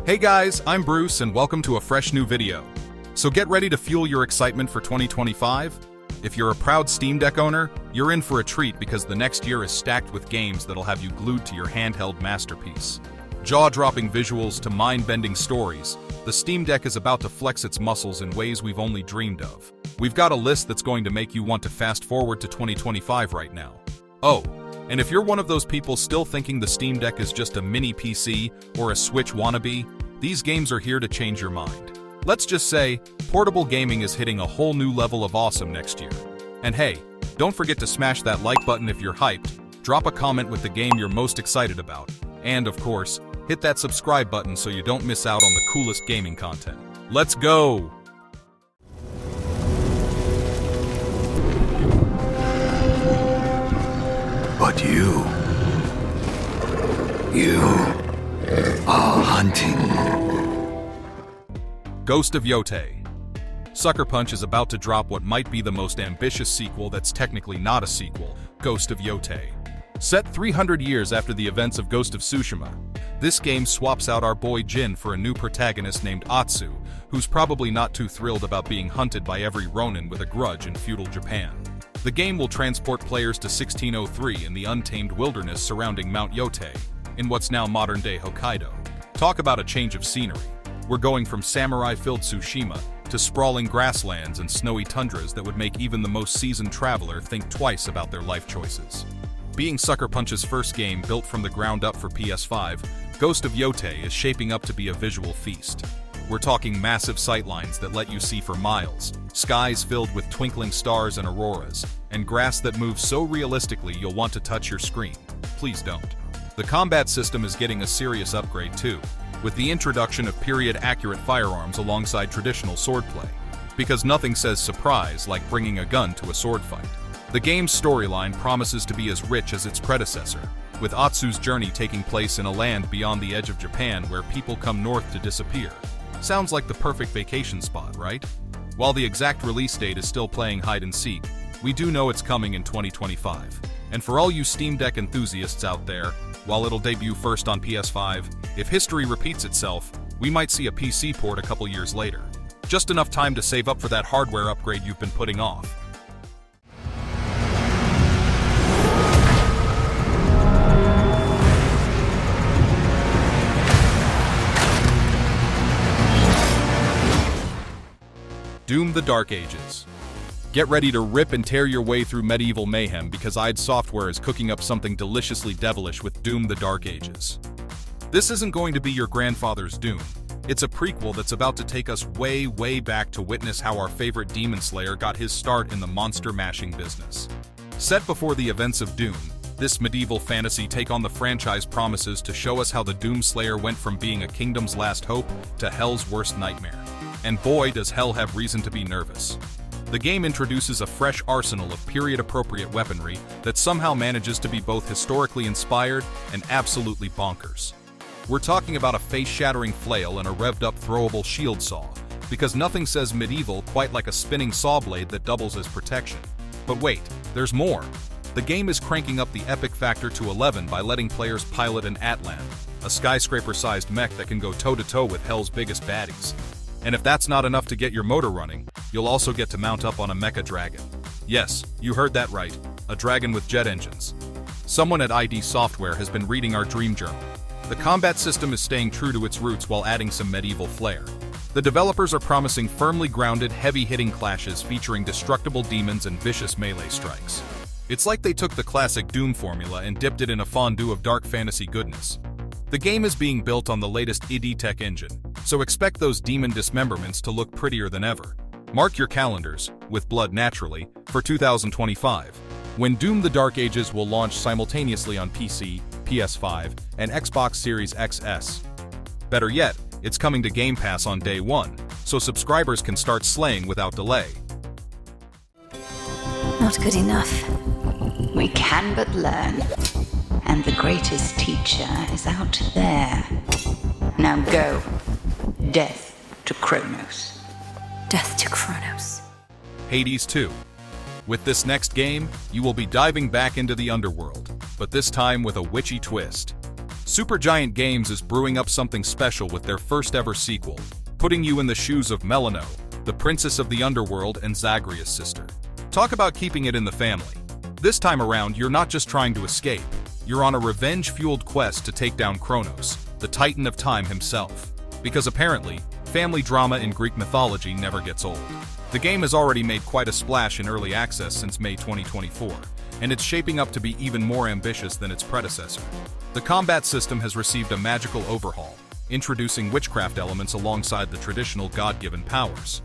Hey guys, I'm Bruce and welcome to a fresh new video. So get ready to fuel your excitement for 2025. If you're a proud Steam Deck owner, you're in for a treat because the next year is stacked with games that'll have you glued to your handheld masterpiece. Jaw-dropping visuals to mind-bending stories, the Steam Deck is about to flex its muscles in ways we've only dreamed of. We've got a list that's going to make you want to fast forward to 2025 right now. Oh, and if you're one of those people still thinking the Steam Deck is just a mini PC or a Switch wannabe, these games are here to change your mind. Let's just say, portable gaming is hitting a whole new level of awesome next year. And hey, don't forget to smash that like button if you're hyped, drop a comment with the game you're most excited about, and of course, hit that subscribe button so you don't miss out on the coolest gaming content. Let's go! But you are hunting. Ghost of Yotei. Sucker Punch is about to drop what might be the most ambitious sequel that's technically not a sequel, Ghost of Yotei. Set 300 years after the events of Ghost of Tsushima, this game swaps out our boy Jin for a new protagonist named Atsu, who's probably not too thrilled about being hunted by every ronin with a grudge in feudal Japan. The game will transport players to 1603 in the untamed wilderness surrounding Mount Yotei, in what's now modern-day Hokkaido. Talk about a change of scenery. We're going from samurai-filled Tsushima to sprawling grasslands and snowy tundras that would make even the most seasoned traveler think twice about their life choices. Being Sucker Punch's first game built from the ground up for PS5, Ghost of Yotei is shaping up to be a visual feast. We're talking massive sightlines that let you see for miles, skies filled with twinkling stars and auroras, and grass that moves so realistically you'll want to touch your screen. Please don't. The combat system is getting a serious upgrade too, with the introduction of period-accurate firearms alongside traditional swordplay, because nothing says surprise like bringing a gun to a sword fight. The game's storyline promises to be as rich as its predecessor, with Atsu's journey taking place in a land beyond the edge of Japan where people come north to disappear. Sounds like the perfect vacation spot, right? While the exact release date is still playing hide and seek, we do know it's coming in 2025. And for all you Steam Deck enthusiasts out there, while it'll debut first on PS5, if history repeats itself, we might see a PC port a couple years later. Just enough time to save up for that hardware upgrade you've been putting off. Dune: The Dark Ages. Get ready to rip and tear your way through medieval mayhem because id Software is cooking up something deliciously devilish with Dune: The Dark Ages. This isn't going to be your grandfather's Dune. It's a prequel that's about to take us way, way back to witness how our favorite demon slayer got his start in the monster-mashing business. Set before the events of Dune, this medieval fantasy take on the franchise promises to show us how the Doom Slayer went from being a kingdom's last hope to hell's worst nightmare. And boy, does hell have reason to be nervous. The game introduces a fresh arsenal of period-appropriate weaponry that somehow manages to be both historically inspired and absolutely bonkers. We're talking about a face-shattering flail and a revved-up throwable shield saw, because nothing says medieval quite like a spinning saw blade that doubles as protection. But wait, there's more. The game is cranking up the epic factor to 11 by letting players pilot an Atlan, a skyscraper-sized mech that can go toe-to-toe with hell's biggest baddies. And if that's not enough to get your motor running, you'll also get to mount up on a mecha dragon. Yes, you heard that right, a dragon with jet engines. Someone at id Software has been reading our dream journal. The combat system is staying true to its roots while adding some medieval flair. The developers are promising firmly grounded, heavy-hitting clashes featuring destructible demons and vicious melee strikes. It's like they took the classic Doom formula and dipped it in a fondue of dark fantasy goodness. The game is being built on the latest id Tech engine, so expect those demon dismemberments to look prettier than ever. Mark your calendars, with blood naturally, for 2025, when Dune: The Dark Ages will launch simultaneously on PC, PS5, and Xbox Series XS. Better yet, it's coming to Game Pass on day one, so subscribers can start slaying without delay. Not good enough. We can but learn. And the greatest teacher is out there. Now go. Death to Kronos. Death to Kronos. Hades 2. With this next game, you will be diving back into the underworld, but this time with a witchy twist. Supergiant Games is brewing up something special with their first ever sequel, putting you in the shoes of Melano, the princess of the underworld and Zagreus' sister. Talk about keeping it in the family. This time around, you're not just trying to escape, you're on a revenge-fueled quest to take down Kronos, the Titan of Time himself. Because apparently, family drama in Greek mythology never gets old. The game has already made quite a splash in early access since May 2024, and it's shaping up to be even more ambitious than its predecessor. The combat system has received a magical overhaul, introducing witchcraft elements alongside the traditional god-given powers.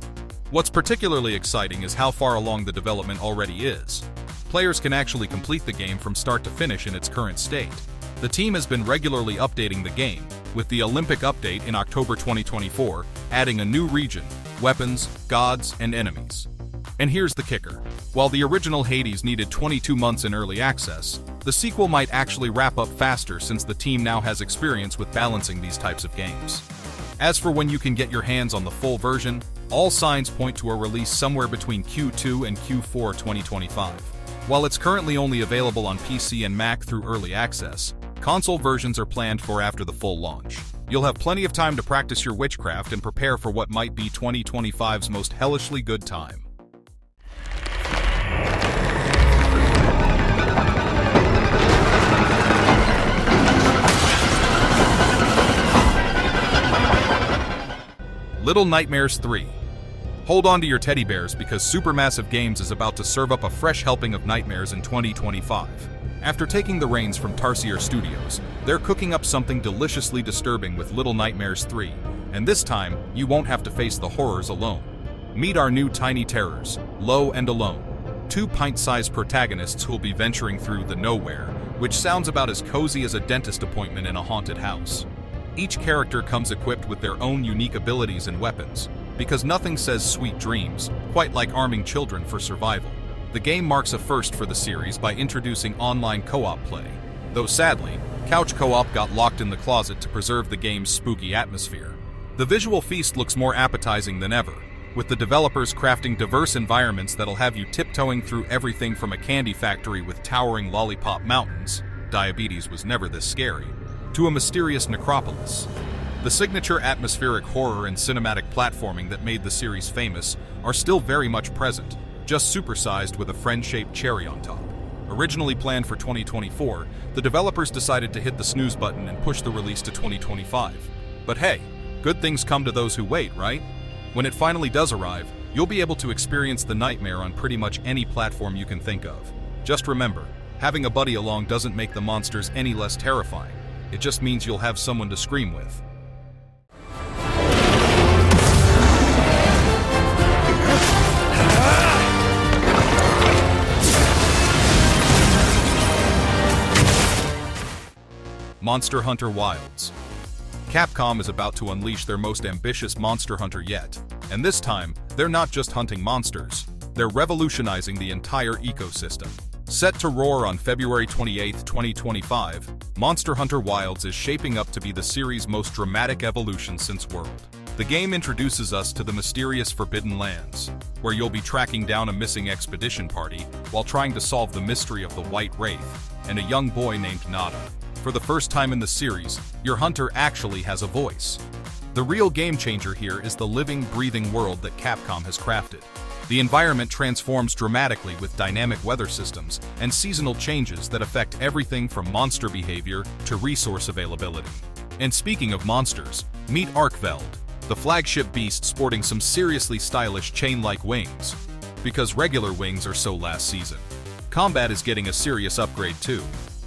What's particularly exciting is how far along the development already is. Players can actually complete the game from start to finish in its current state. The team has been regularly updating the game, with the Olympic update in October 2024 adding a new region, weapons, gods, and enemies. And here's the kicker. While the original Hades needed 22 months in early access, the sequel might actually wrap up faster since the team now has experience with balancing these types of games. As for when you can get your hands on the full version, all signs point to a release somewhere between Q2 and Q4 2025. While it's currently only available on PC and Mac through early access, console versions are planned for after the full launch. You'll have plenty of time to practice your witchcraft and prepare for what might be 2025's most hellishly good time. Little Nightmares 3. Hold on to your teddy bears because Supermassive Games is about to serve up a fresh helping of nightmares in 2025. After taking the reins from Tarsier Studios, they're cooking up something deliciously disturbing with Little Nightmares 3, and this time, you won't have to face the horrors alone. Meet our new tiny terrors, Low and Alone, two pint-sized protagonists who'll be venturing through the nowhere, which sounds about as cozy as a dentist appointment in a haunted house. Each character comes equipped with their own unique abilities and weapons, because nothing says sweet dreams quite like arming children for survival. The game marks a first for the series by introducing online co-op play, though sadly, couch co-op got locked in the closet to preserve the game's spooky atmosphere. The visual feast looks more appetizing than ever, with the developers crafting diverse environments that'll have you tiptoeing through everything from a candy factory with towering lollipop mountains — diabetes was never this scary — to a mysterious necropolis. The signature atmospheric horror and cinematic platforming that made the series famous are still very much present, just supersized with a friend-shaped cherry on top. Originally planned for 2024, the developers decided to hit the snooze button and push the release to 2025. But hey, good things come to those who wait, right? When it finally does arrive, you'll be able to experience the nightmare on pretty much any platform you can think of. Just remember, having a buddy along doesn't make the monsters any less terrifying. It just means you'll have someone to scream with. Monster Hunter Wilds. Capcom is about to unleash their most ambitious Monster Hunter yet, and this time, they're not just hunting monsters, they're revolutionizing the entire ecosystem. Set to roar on February 28, 2025, Monster Hunter Wilds is shaping up to be the series' most dramatic evolution since World. The game introduces us to the mysterious Forbidden Lands, where you'll be tracking down a missing expedition party while trying to solve the mystery of the White Wraith and a young boy named Nada. For the first time in the series, your hunter actually has a voice. The real game changer here is the living, breathing world that Capcom has crafted. The environment transforms dramatically with dynamic weather systems and seasonal changes that affect everything from monster behavior to resource availability. And speaking of monsters, meet Arkveld, the flagship beast sporting some seriously stylish chain-like wings. Because regular wings are so last season. Combat is getting a serious upgrade too.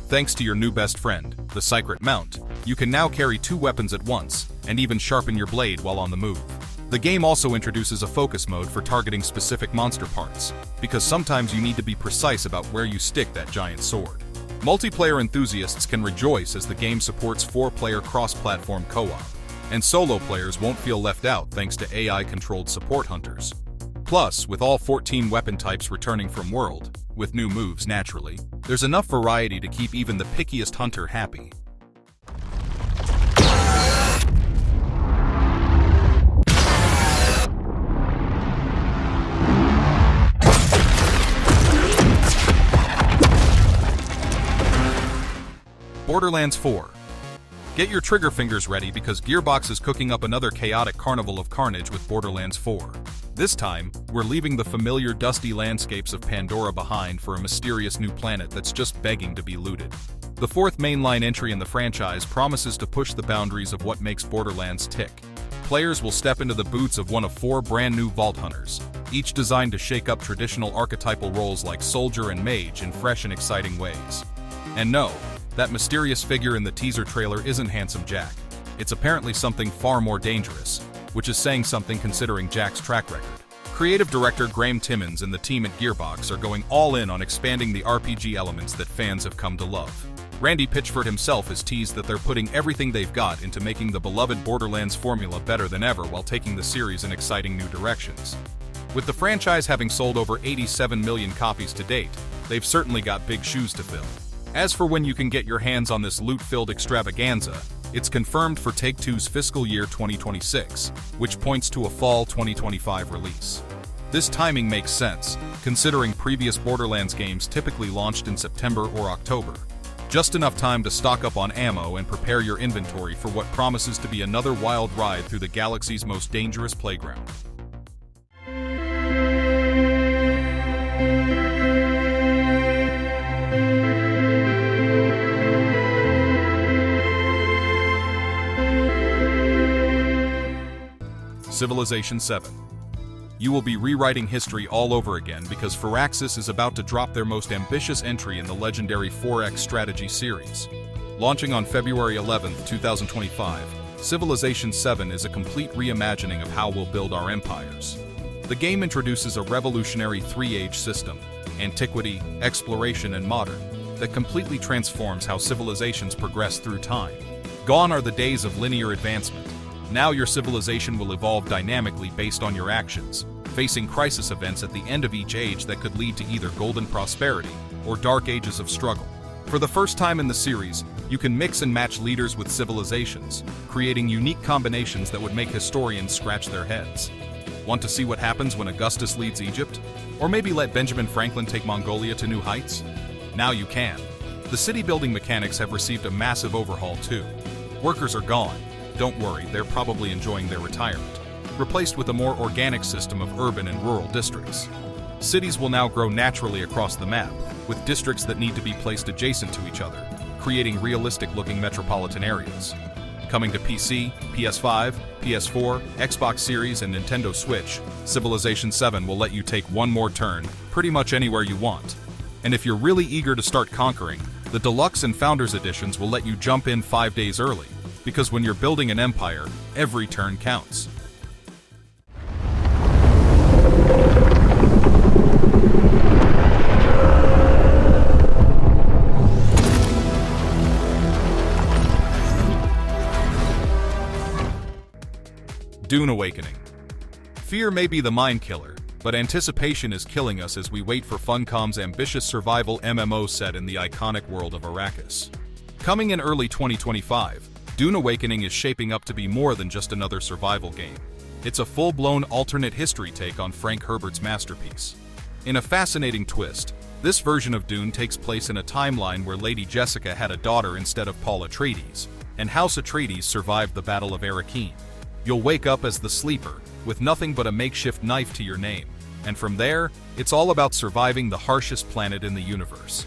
Thanks to your new best friend, the Secret Mount, you can now carry two weapons at once, and even sharpen your blade while on the move. The game also introduces a focus mode for targeting specific monster parts, because sometimes you need to be precise about where you stick that giant sword. Multiplayer enthusiasts can rejoice as the game supports 4-player cross-platform co-op, and solo players won't feel left out thanks to AI-controlled support hunters. Plus, with all 14 weapon types returning from World, with new moves naturally, there's enough variety to keep even the pickiest hunter happy. Borderlands 4. Get your trigger fingers ready because Gearbox is cooking up another chaotic carnival of carnage with Borderlands 4. This time, we're leaving the familiar dusty landscapes of Pandora behind for a mysterious new planet that's just begging to be looted. The fourth mainline entry in the franchise promises to push the boundaries of what makes Borderlands tick. Players will step into the boots of one of 4 brand new Vault Hunters, each designed to shake up traditional archetypal roles like soldier and mage in fresh and exciting ways. And no, that mysterious figure in the teaser trailer isn't Handsome Jack. It's apparently something far more dangerous, which is saying something considering Jack's track record. Creative director Graham Timmons and the team at Gearbox are going all in on expanding the RPG elements that fans have come to love. Randy Pitchford himself has teased that they're putting everything they've got into making the beloved Borderlands formula better than ever while taking the series in exciting new directions. With the franchise having sold over 87 million copies to date, they've certainly got big shoes to fill. As for when you can get your hands on this loot-filled extravaganza, it's confirmed for Take-Two's fiscal year 2026, which points to a fall 2025 release. This timing makes sense, considering previous Borderlands games typically launched in September or October. Just enough time to stock up on ammo and prepare your inventory for what promises to be another wild ride through the galaxy's most dangerous playground. Civilization 7. You will be rewriting history all over again because Firaxis is about to drop their most ambitious entry in the legendary 4X strategy series. Launching on February 11, 2025, Civilization 7 is a complete reimagining of how we'll build our empires. The game introduces a revolutionary 3-age system, antiquity, exploration, and modern, that completely transforms how civilizations progress through time. Gone are the days of linear advancement. Now your civilization will evolve dynamically based on your actions, facing crisis events at the end of each age that could lead to either golden prosperity or dark ages of struggle. For the first time in the series, you can mix and match leaders with civilizations, creating unique combinations that would make historians scratch their heads. Want to see what happens when Augustus leads Egypt? Or maybe let Benjamin Franklin take Mongolia to new heights? Now you can. The city-building mechanics have received a massive overhaul too. Workers are gone. Don't worry, they're probably enjoying their retirement. Replaced with a more organic system of urban and rural districts. Cities will now grow naturally across the map, with districts that need to be placed adjacent to each other, creating realistic-looking metropolitan areas. Coming to PC, PS5, PS4, Xbox Series, and Nintendo Switch, Civilization 7 will let you take one more turn, pretty much anywhere you want. And if you're really eager to start conquering, the Deluxe and Founders Editions will let you jump in 5 days early. Because when you're building an empire, every turn counts. Dune Awakening. Fear may be the mind killer, but anticipation is killing us as we wait for Funcom's ambitious survival MMO set in the iconic world of Arrakis. Coming in early 2025, Dune Awakening is shaping up to be more than just another survival game. It's a full-blown alternate history take on Frank Herbert's masterpiece. In a fascinating twist, this version of Dune takes place in a timeline where Lady Jessica had a daughter instead of Paul Atreides, and House Atreides survived the Battle of Arrakeen. You'll wake up as the Sleeper, with nothing but a makeshift knife to your name, and from there, it's all about surviving the harshest planet in the universe.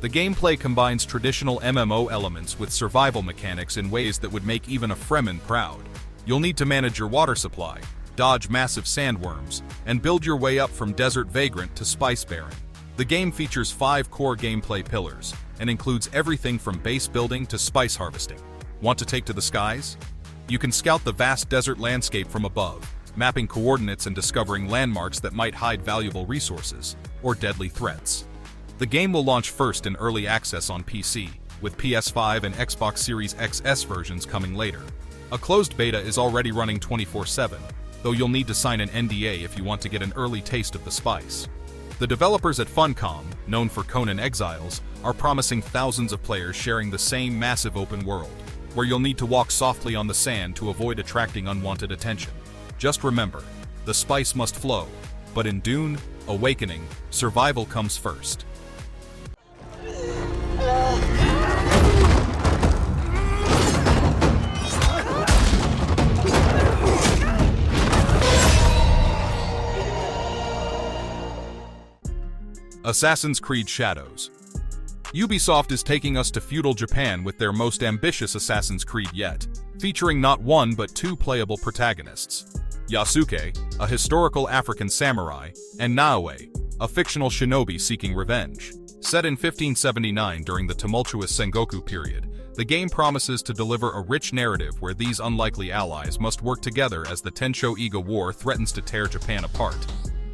The gameplay combines traditional MMO elements with survival mechanics in ways that would make even a Fremen proud. You'll need to manage your water supply, dodge massive sandworms, and build your way up from Desert Vagrant to Spice Baron. The game features 5 core gameplay pillars, and includes everything from base building to spice harvesting. Want to take to the skies? You can scout the vast desert landscape from above, mapping coordinates and discovering landmarks that might hide valuable resources, or deadly threats. The game will launch first in early access on PC, with PS5 and Xbox Series XS versions coming later. A closed beta is already running 24/7, though you'll need to sign an NDA if you want to get an early taste of the spice. The developers at Funcom, known for Conan Exiles, are promising thousands of players sharing the same massive open world, where you'll need to walk softly on the sand to avoid attracting unwanted attention. Just remember, the spice must flow, but in Dune Awakening, survival comes first. Assassin's Creed Shadows. Ubisoft is taking us to feudal Japan with their most ambitious Assassin's Creed yet, featuring not one but two playable protagonists. Yasuke, a historical African samurai, and Naoe, a fictional shinobi seeking revenge. Set in 1579 during the tumultuous Sengoku period, the game promises to deliver a rich narrative where these unlikely allies must work together as the Tensho-Iga War threatens to tear Japan apart.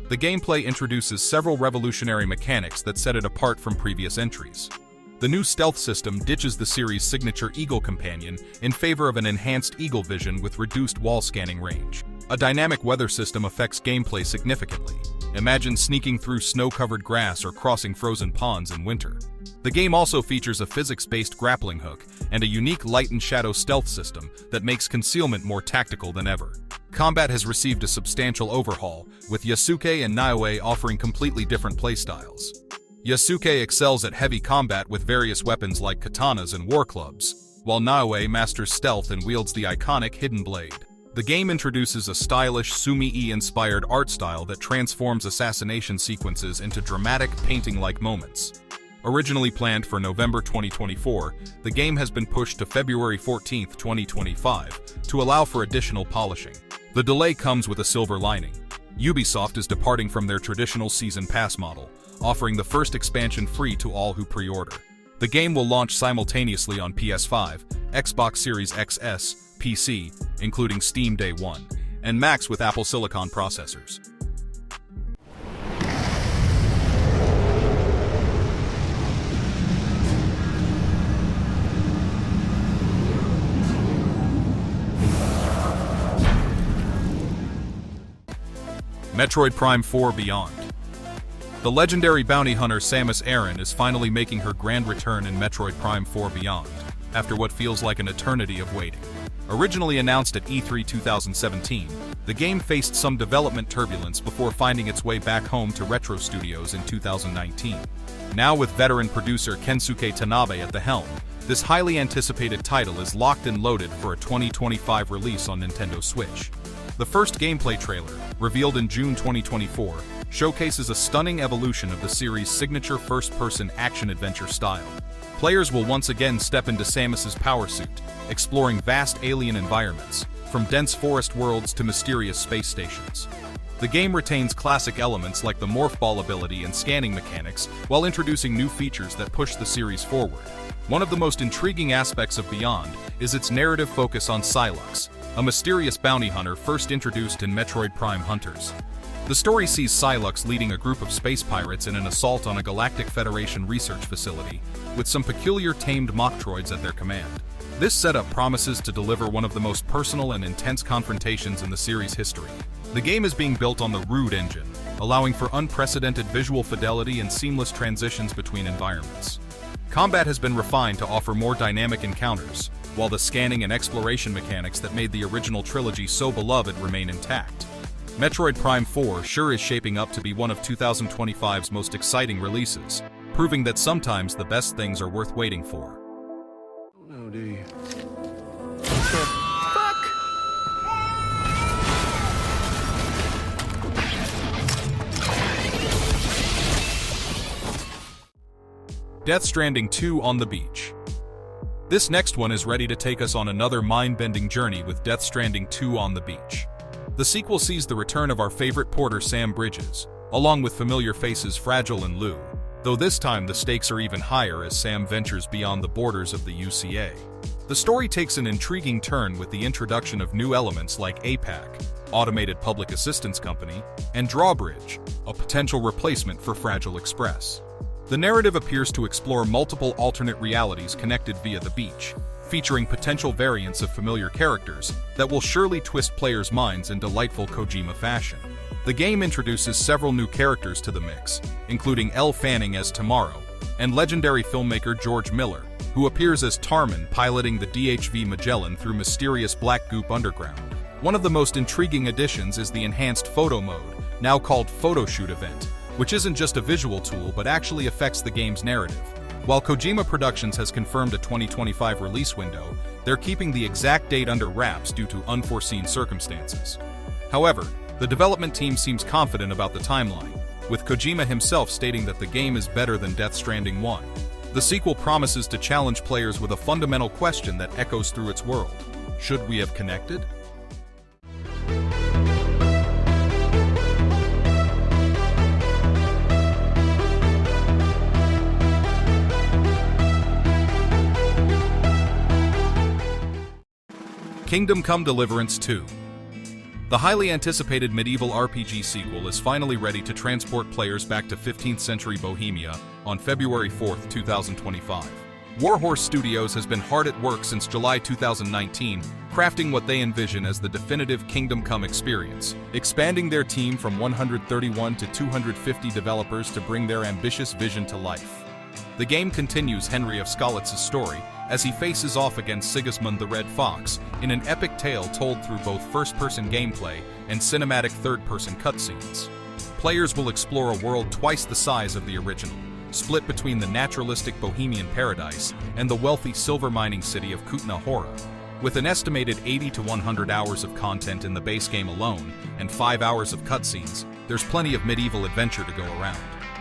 The gameplay introduces several revolutionary mechanics that set it apart from previous entries. The new stealth system ditches the series' signature Eagle companion in favor of an enhanced Eagle vision with reduced wall scanning range. A dynamic weather system affects gameplay significantly. Imagine sneaking through snow-covered grass or crossing frozen ponds in winter. The game also features a physics-based grappling hook and a unique light and shadow stealth system that makes concealment more tactical than ever. Combat has received a substantial overhaul, with Yasuke and Naoe offering completely different playstyles. Yasuke excels at heavy combat with various weapons like katanas and war clubs, while Naoe masters stealth and wields the iconic hidden blade. The game introduces a stylish Sumi-inspired art style that transforms assassination sequences into dramatic, painting-like moments. Originally planned for November 2024, the game has been pushed to February 14, 2025, to allow for additional polishing. The delay comes with a silver lining. Ubisoft is departing from their traditional Season Pass model, offering the first expansion free to all who pre-order. The game will launch simultaneously on PS5, Xbox Series XS, PC, including Steam Day 1, and Macs with Apple Silicon processors. Metroid Prime 4 Beyond. The legendary bounty hunter Samus Aran is finally making her grand return in Metroid Prime 4 Beyond, after what feels like an eternity of waiting. Originally announced at E3 2017, the game faced some development turbulence before finding its way back home to Retro Studios in 2019. Now with veteran producer Kensuke Tanabe at the helm, this highly anticipated title is locked and loaded for a 2025 release on Nintendo Switch. The first gameplay trailer, revealed in June 2024, showcases a stunning evolution of the series' signature first-person action-adventure style. Players will once again step into Samus's power suit, exploring vast alien environments, from dense forest worlds to mysterious space stations. The game retains classic elements like the morph ball ability and scanning mechanics, while introducing new features that push the series forward. One of the most intriguing aspects of Beyond is its narrative focus on Sylux, a mysterious bounty hunter first introduced in Metroid Prime Hunters. The story sees Sylux leading a group of space pirates in an assault on a Galactic Federation research facility, with some peculiar tamed mock droids at their command. This setup promises to deliver one of the most personal and intense confrontations in the series' history. The game is being built on the Root engine, allowing for unprecedented visual fidelity and seamless transitions between environments. Combat has been refined to offer more dynamic encounters, while the scanning and exploration mechanics that made the original trilogy so beloved remain intact. Metroid Prime 4 sure is shaping up to be one of 2025's most exciting releases, proving that sometimes the best things are worth waiting for. No, do you? Death Stranding 2 on the beach. This next one is ready to take us on another mind-bending journey with Death Stranding 2 on the beach. The sequel sees the return of our favorite porter Sam Bridges, along with familiar faces Fragile and Lou, though this time the stakes are even higher as Sam ventures beyond the borders of the UCA. The story takes an intriguing turn with the introduction of new elements like APAC, Automated Public Assistance Company, and Drawbridge, a potential replacement for Fragile Express. The narrative appears to explore multiple alternate realities connected via the beach, featuring potential variants of familiar characters that will surely twist players' minds in delightful Kojima fashion. The game introduces several new characters to the mix, including Elle Fanning as Tomorrow, and legendary filmmaker George Miller, who appears as Tarman piloting the DHV Magellan through mysterious black goop underground. One of the most intriguing additions is the enhanced photo mode, now called Photoshoot Event, which isn't just a visual tool but actually affects the game's narrative. While Kojima Productions has confirmed a 2025 release window, they're keeping the exact date under wraps due to unforeseen circumstances. However, the development team seems confident about the timeline, with Kojima himself stating that the game is better than Death Stranding 1. The sequel promises to challenge players with a fundamental question that echoes through its world. Should we have connected? Kingdom Come Deliverance 2. The highly anticipated medieval RPG sequel is finally ready to transport players back to 15th century Bohemia on February 4, 2025. Warhorse Studios has been hard at work since July 2019, crafting what they envision as the definitive Kingdom Come experience, expanding their team from 131 to 250 developers to bring their ambitious vision to life. The game continues Henry of Skalitz's story as he faces off against Sigismund the Red Fox in an epic tale told through both first-person gameplay and cinematic third-person cutscenes. Players will explore a world twice the size of the original, split between the naturalistic Bohemian paradise and the wealthy silver mining city of Kutna Hora. With an estimated 80 to 100 hours of content in the base game alone and 5 hours of cutscenes, there's plenty of medieval adventure to go around.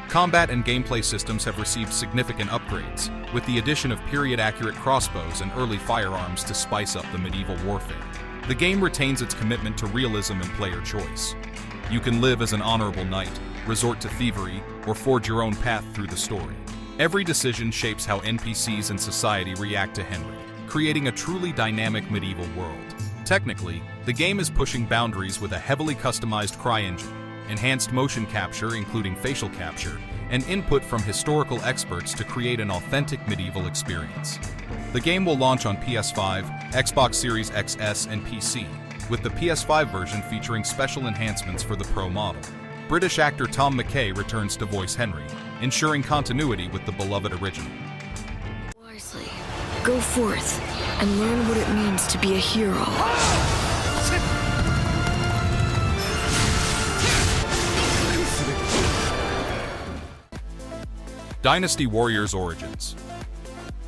Combat and gameplay systems have received significant upgrades, with the addition of period-accurate crossbows and early firearms to spice up the medieval warfare. The game retains its commitment to realism and player choice. You can live as an honorable knight, resort to thievery, or forge your own path through the story. Every decision shapes how NPCs and society react to Henry, creating a truly dynamic medieval world. Technically, the game is pushing boundaries with a heavily customized cry engine, enhanced motion capture including facial capture, and input from historical experts to create an authentic medieval experience. The game will launch on PS5, Xbox Series XS, and PC, with the PS5 version featuring special enhancements for the Pro model. British actor Tom McKay returns to voice Henry, ensuring continuity with the beloved original. Wisely, go forth and learn what it means to be a hero. Dynasty Warriors Origins.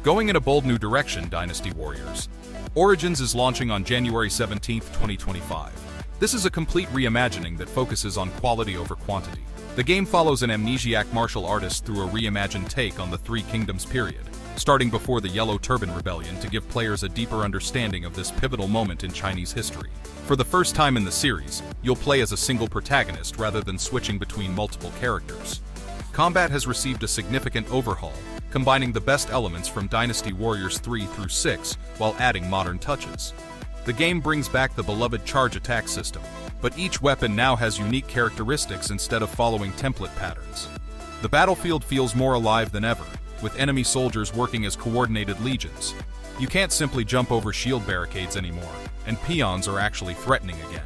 Going in a bold new direction, Dynasty Warriors. Origins is launching on January 17, 2025. This is a complete reimagining that focuses on quality over quantity. The game follows an amnesiac martial artist through a reimagined take on the Three Kingdoms period, starting before the Yellow Turban Rebellion to give players a deeper understanding of this pivotal moment in Chinese history. For the first time in the series, you'll play as a single protagonist rather than switching between multiple characters. Combat has received a significant overhaul, combining the best elements from Dynasty Warriors 3 through 6 while adding modern touches. The game brings back the beloved charge attack system, but each weapon now has unique characteristics instead of following template patterns. The battlefield feels more alive than ever, with enemy soldiers working as coordinated legions. You can't simply jump over shield barricades anymore, and peons are actually threatening again.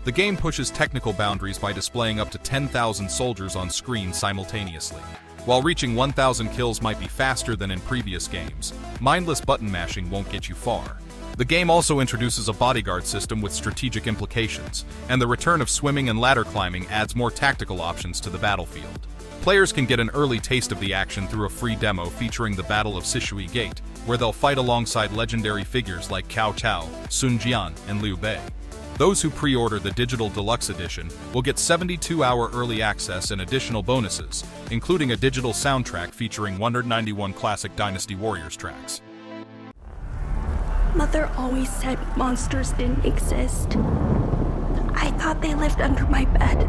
The game pushes technical boundaries by displaying up to 10,000 soldiers on screen simultaneously. While reaching 1,000 kills might be faster than in previous games, mindless button mashing won't get you far. The game also introduces a bodyguard system with strategic implications, and the return of swimming and ladder climbing adds more tactical options to the battlefield. Players can get an early taste of the action through a free demo featuring the Battle of Sishui Gate, where they'll fight alongside legendary figures like Cao Cao, Sun Jian, and Liu Bei. Those who pre-order the Digital Deluxe Edition will get 72-hour early access and additional bonuses, including a digital soundtrack featuring 191 classic Dynasty Warriors tracks. Mother always said monsters didn't exist. I thought they lived under my bed.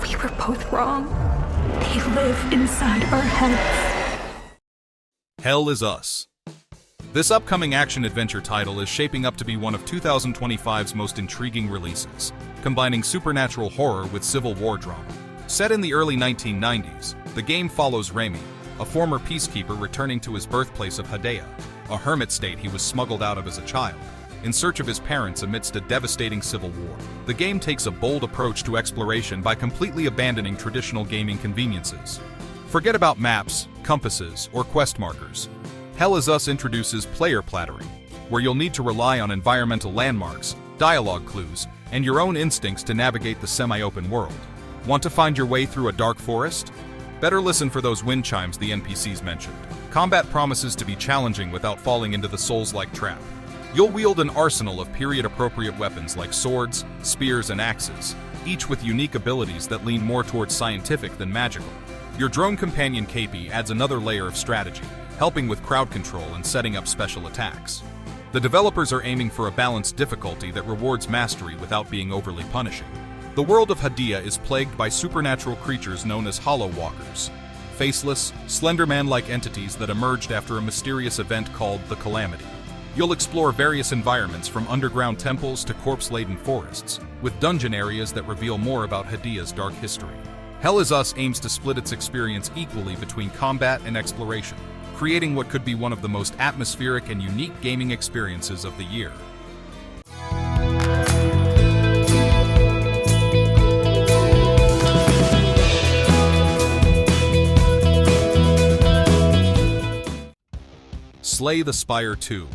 We were both wrong. They live inside our heads. Hell is Us. This upcoming action-adventure title is shaping up to be one of 2025's most intriguing releases, combining supernatural horror with Civil War drama. Set in the early 1990s, the game follows Remy, a former peacekeeper returning to his birthplace of Hadea, a hermit state he was smuggled out of as a child, in search of his parents amidst a devastating civil war. The game takes a bold approach to exploration by completely abandoning traditional gaming conveniences. Forget about maps, compasses, or quest markers. Hell is Us introduces player plattering, where you'll need to rely on environmental landmarks, dialogue clues, and your own instincts to navigate the semi-open world. Want to find your way through a dark forest? Better listen for those wind chimes the NPCs mentioned. Combat promises to be challenging without falling into the Souls-like trap. You'll wield an arsenal of period-appropriate weapons like swords, spears, and axes, each with unique abilities that lean more towards scientific than magical. Your drone companion Kapi adds another layer of strategy, helping with crowd control and setting up special attacks. The developers are aiming for a balanced difficulty that rewards mastery without being overly punishing. The world of Hadia is plagued by supernatural creatures known as Hollow Walkers, faceless, Slenderman-like entities that emerged after a mysterious event called the Calamity. You'll explore various environments from underground temples to corpse-laden forests, with dungeon areas that reveal more about Hadia's dark history. Hell Is Us aims to split its experience equally between combat and exploration, creating what could be one of the most atmospheric and unique gaming experiences of the year. Slay the Spire 2.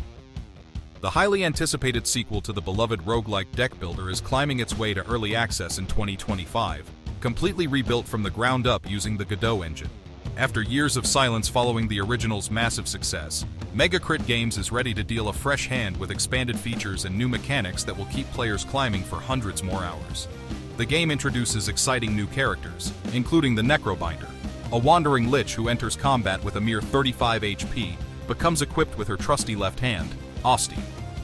The highly anticipated sequel to the beloved roguelike deck builder is climbing its way to early access in 2025, completely rebuilt from the ground up using the Godot engine. After years of silence following the original's massive success, Megacrit Games is ready to deal a fresh hand with expanded features and new mechanics that will keep players climbing for hundreds more hours. The game introduces exciting new characters, including the Necrobinder, a wandering lich who enters combat with a mere 35 HP, but comes equipped with her trusty left hand, Osti.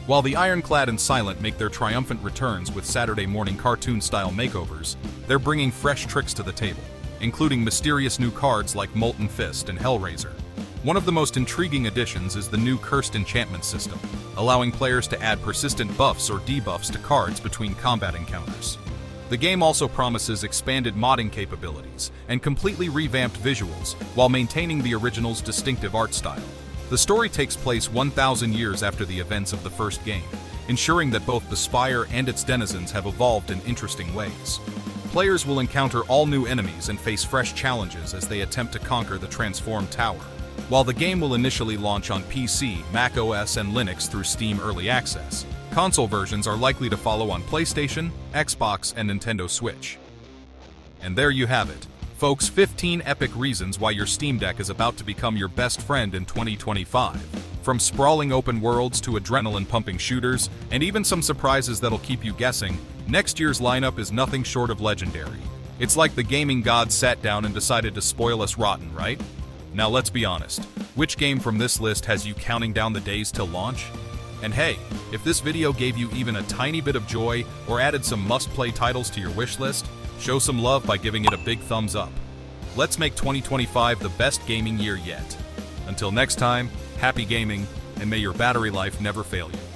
While the Ironclad and Silent make their triumphant returns with Saturday morning cartoon-style makeovers, they're bringing fresh tricks to the table, including mysterious new cards like Molten Fist and Hellraiser. One of the most intriguing additions is the new Cursed Enchantment system, allowing players to add persistent buffs or debuffs to cards between combat encounters. The game also promises expanded modding capabilities and completely revamped visuals while maintaining the original's distinctive art style. The story takes place 1,000 years after the events of the first game, ensuring that both the Spire and its denizens have evolved in interesting ways. Players will encounter all new enemies and face fresh challenges as they attempt to conquer the transformed tower. While the game will initially launch on PC, Mac OS, and Linux through Steam Early Access, console versions are likely to follow on PlayStation, Xbox, and Nintendo Switch. And there you have it. Folks, 15 epic reasons why your Steam Deck is about to become your best friend in 2025. From sprawling open worlds to adrenaline-pumping shooters, and even some surprises that'll keep you guessing, next year's lineup is nothing short of legendary. It's like the gaming gods sat down and decided to spoil us rotten, right? Now let's be honest, which game from this list has you counting down the days till launch? And hey, if this video gave you even a tiny bit of joy or added some must-play titles to your wish list, show some love by giving it a big thumbs up. Let's make 2025 the best gaming year yet. Until next time, happy gaming, and may your battery life never fail you.